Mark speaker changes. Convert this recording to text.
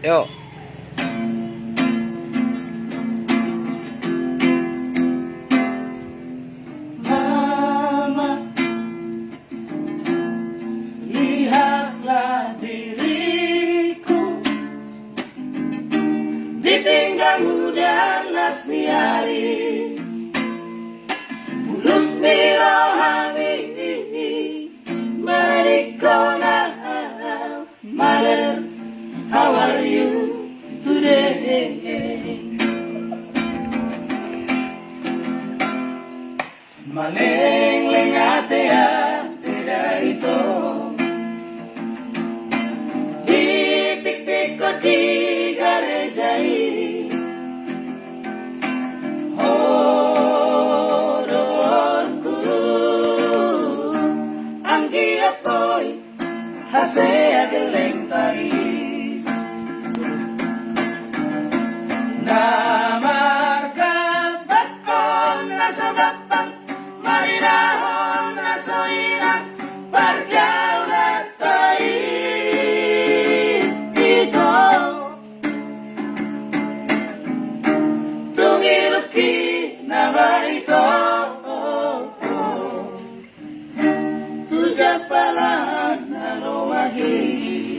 Speaker 1: Yuk.
Speaker 2: Mama, lihatlah diriku ditinggal muda nasni hari mulut mirohami marikona maler. How are you today? Maleng-leng ate-ate ito titik-tik ko di garejai hororku anggi apoy hase ageleng tari namarga bakon nasogapang marinahon nasoirang parjaulat tai ito tungiruki nama ito tuja palan naromahi